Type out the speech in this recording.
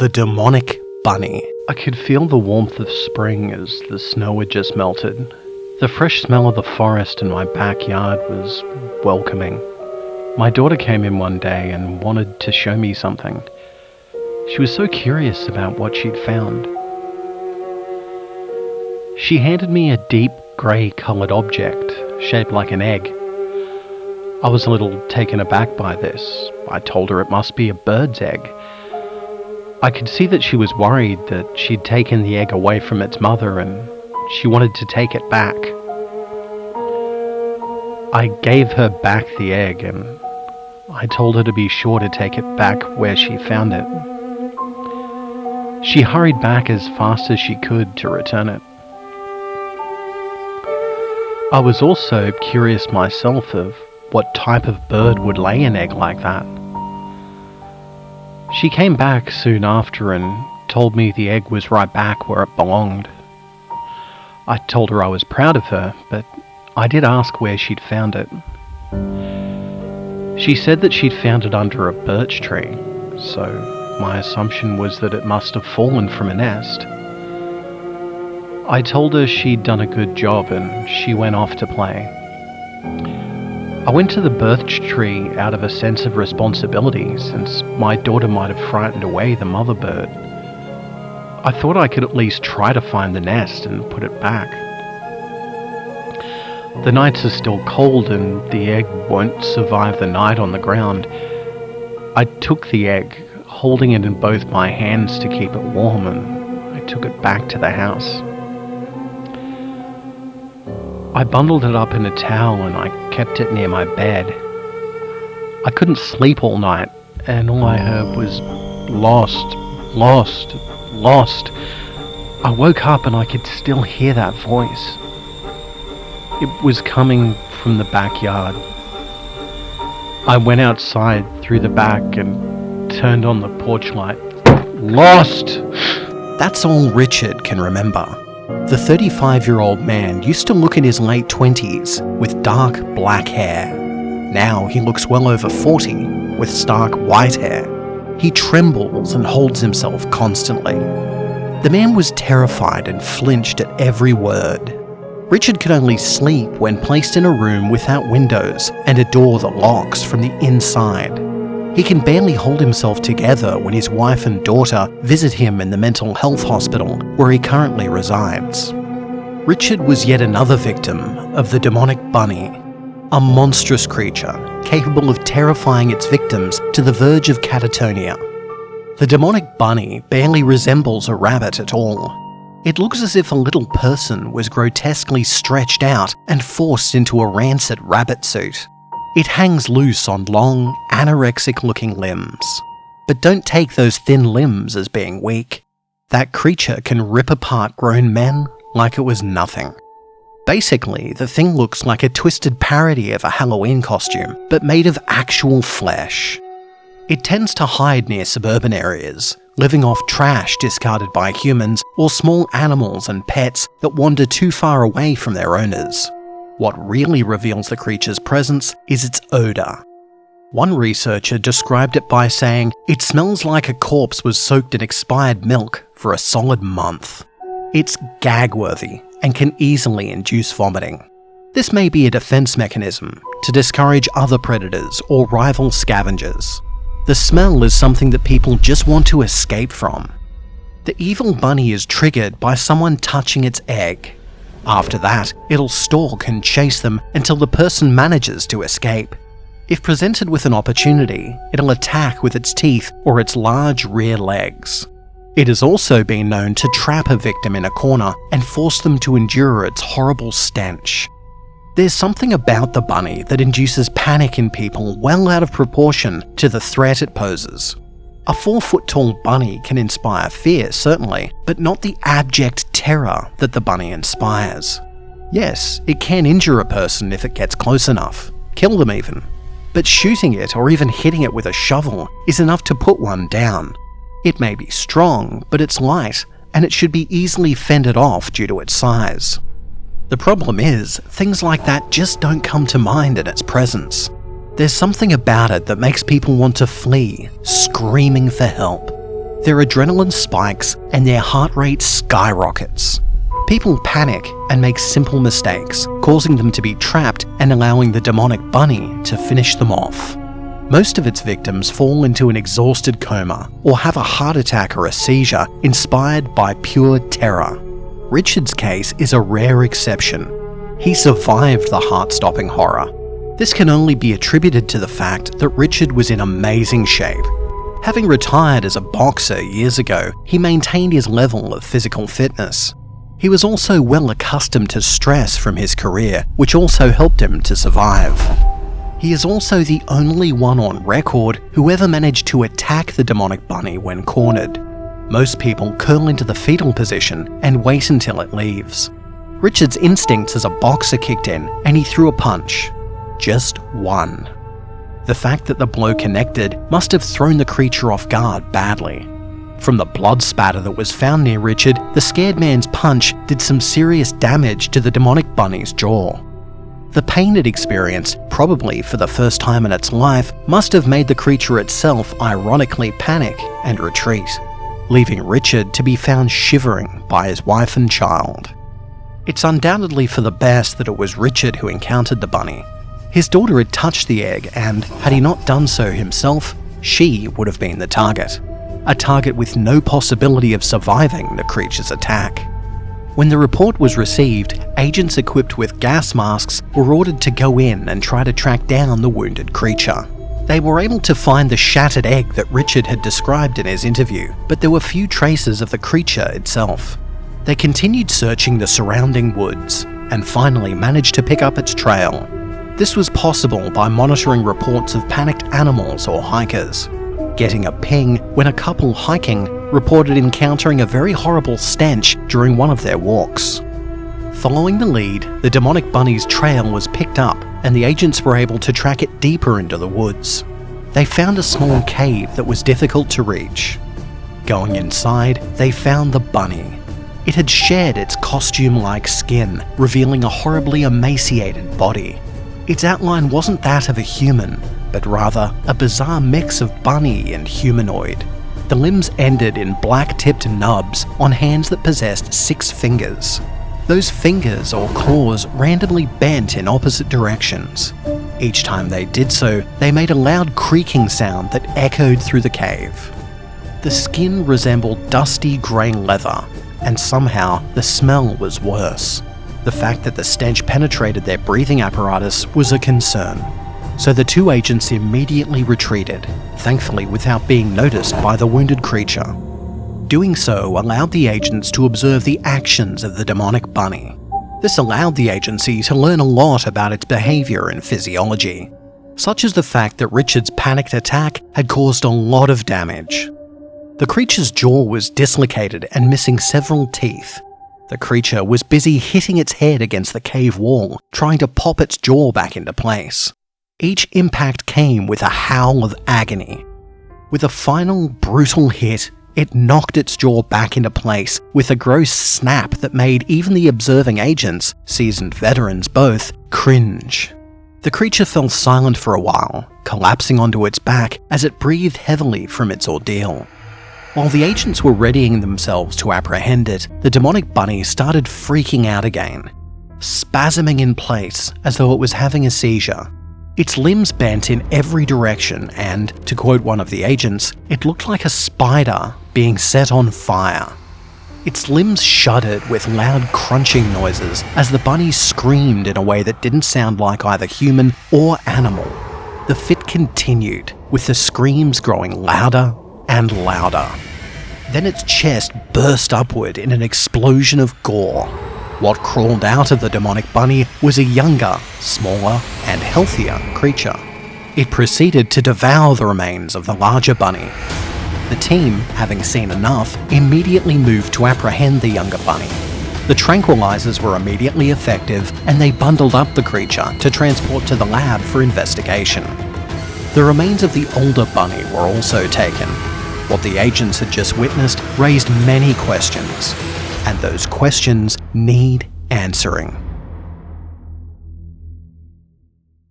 the demonic bunny. I could feel the warmth of spring as the snow had just melted. The fresh smell of the forest in my backyard was welcoming. My daughter came in one day and wanted to show me something. She was so curious about what she'd found. She handed me a deep grey-coloured object shaped like an egg. I was a little taken aback by this. I told her it must be a bird's egg. I could see that she was worried that she'd taken the egg away from its mother and she wanted to take it back. I gave her back the egg and I told her to be sure to take it back where she found it. She hurried back as fast as she could to return it. I was also curious myself of what type of bird would lay an egg like that. She came back soon after and told me the egg was right back where it belonged. I told her I was proud of her, but I did ask where she'd found it. She said that she'd found it under a birch tree, so my assumption was that it must have fallen from a nest. I told her she'd done a good job and she went off to play. I went to the birch tree out of a sense of responsibility, since my daughter might have frightened away the mother bird. I thought I could at least try to find the nest and put it back. The nights are still cold and the egg won't survive the night on the ground. I took the egg, holding it in both my hands to keep it warm, and I took it back to the house. I bundled it up in a towel and I kept it near my bed. I couldn't sleep all night, and all I heard was lost, lost, lost. I woke up and I could still hear that voice. It was coming from the backyard. I went outside through the back and turned on the porch light. Lost! That's all Richard can remember. The 35-year-old man used to look in his late 20s with dark black hair. Now he looks well over 40 with stark white hair. He trembles and holds himself constantly. The man was terrified and flinched at every word. Richard could only sleep when placed in a room without windows and a door that locks from the inside. He can barely hold himself together when his wife and daughter visit him in the mental health hospital where he currently resides. Richard was yet another victim of the demonic bunny, a monstrous creature capable of terrifying its victims to the verge of catatonia. The demonic bunny barely resembles a rabbit at all. It looks as if a little person was grotesquely stretched out and forced into a rancid rabbit suit. It hangs loose on long, anorexic-looking limbs. But don't take those thin limbs as being weak. That creature can rip apart grown men like it was nothing. Basically, the thing looks like a twisted parody of a Halloween costume, but made of actual flesh. It tends to hide near suburban areas, living off trash discarded by humans or small animals and pets that wander too far away from their owners. What really reveals the creature's presence is its odour. One researcher described it by saying, "It smells like a corpse was soaked in expired milk for a solid month." It's gag-worthy and can easily induce vomiting. This may be a defence mechanism to discourage other predators or rival scavengers. The smell is something that people just want to escape from. The evil bunny is triggered by someone touching its egg. After that, it'll stalk and chase them until the person manages to escape. If presented with an opportunity, it'll attack with its teeth or its large rear legs. It has also been known to trap a victim in a corner and force them to endure its horrible stench. There's something about the bunny that induces panic in people well out of proportion to the threat it poses. A 4-foot-tall bunny can inspire fear, certainly, but not the abject terror that the bunny inspires. Yes, it can injure a person if it gets close enough, kill them even. But shooting it or even hitting it with a shovel is enough to put one down. It may be strong, but it's light, and it should be easily fended off due to its size. The problem is, things like that just don't come to mind in its presence. There's something about it that makes people want to flee, screaming for help. Their adrenaline spikes and their heart rate skyrockets. People panic and make simple mistakes, causing them to be trapped and allowing the demonic bunny to finish them off. Most of its victims fall into an exhausted coma or have a heart attack or a seizure inspired by pure terror. Richard's case is a rare exception. He survived the heart-stopping horror. This can only be attributed to the fact that Richard was in amazing shape. Having retired as a boxer years ago, he maintained his level of physical fitness. He was also well accustomed to stress from his career, which also helped him to survive. He is also the only one on record who ever managed to attack the demonic bunny when cornered. Most people curl into the fetal position and wait until it leaves. Richard's instincts as a boxer kicked in and he threw a punch. Just one. The fact that the blow connected must have thrown the creature off guard badly. From the blood spatter that was found near Richard, the scared man's punch did some serious damage to the demonic bunny's jaw. The pain it experienced, probably for the first time in its life, must have made the creature itself ironically panic and retreat, leaving Richard to be found shivering by his wife and child. It's undoubtedly for the best that it was Richard who encountered the bunny. His daughter had touched the egg and, had he not done so himself, she would have been the target. A target with no possibility of surviving the creature's attack. When the report was received, agents equipped with gas masks were ordered to go in and try to track down the wounded creature. They were able to find the shattered egg that Richard had described in his interview, but there were few traces of the creature itself. They continued searching the surrounding woods and finally managed to pick up its trail. This was possible by monitoring reports of panicked animals or hikers. Getting a ping when a couple hiking reported encountering a very horrible stench during one of their walks. Following the lead, the demonic bunny's trail was picked up and the agents were able to track it deeper into the woods. They found a small cave that was difficult to reach. Going inside, they found the bunny. It had shed its costume-like skin, revealing a horribly emaciated body. Its outline wasn't that of a human, but rather a bizarre mix of bunny and humanoid. The limbs ended in black-tipped nubs on hands that possessed 6 fingers. Those fingers or claws randomly bent in opposite directions. Each time they did so, they made a loud creaking sound that echoed through the cave. The skin resembled dusty grey leather, and somehow the smell was worse. The fact that the stench penetrated their breathing apparatus was a concern. So the 2 agents immediately retreated, thankfully without being noticed by the wounded creature. Doing so allowed the agents to observe the actions of the demonic bunny. This allowed the agency to learn a lot about its behaviour and physiology, such as the fact that Richard's panicked attack had caused a lot of damage. The creature's jaw was dislocated and missing several teeth. The creature was busy hitting its head against the cave wall, trying to pop its jaw back into place. Each impact came with a howl of agony. With a final brutal hit, it knocked its jaw back into place with a gross snap that made even the observing agents, seasoned veterans both, cringe. The creature fell silent for a while, collapsing onto its back as it breathed heavily from its ordeal. While the agents were readying themselves to apprehend it, the demonic bunny started freaking out again, spasming in place as though it was having a seizure. Its limbs bent in every direction and, to quote one of the agents, it looked like a spider being set on fire. Its limbs shuddered with loud crunching noises as the bunny screamed in a way that didn't sound like either human or animal. The fit continued, with the screams growing louder and louder. Then its chest burst upward in an explosion of gore. What crawled out of the demonic bunny was a younger, smaller, and healthier creature. It proceeded to devour the remains of the larger bunny. The team, having seen enough, immediately moved to apprehend the younger bunny. The tranquilizers were immediately effective, and they bundled up the creature to transport to the lab for investigation. The remains of the older bunny were also taken. What the agents had just witnessed raised many questions, and those questions need answering.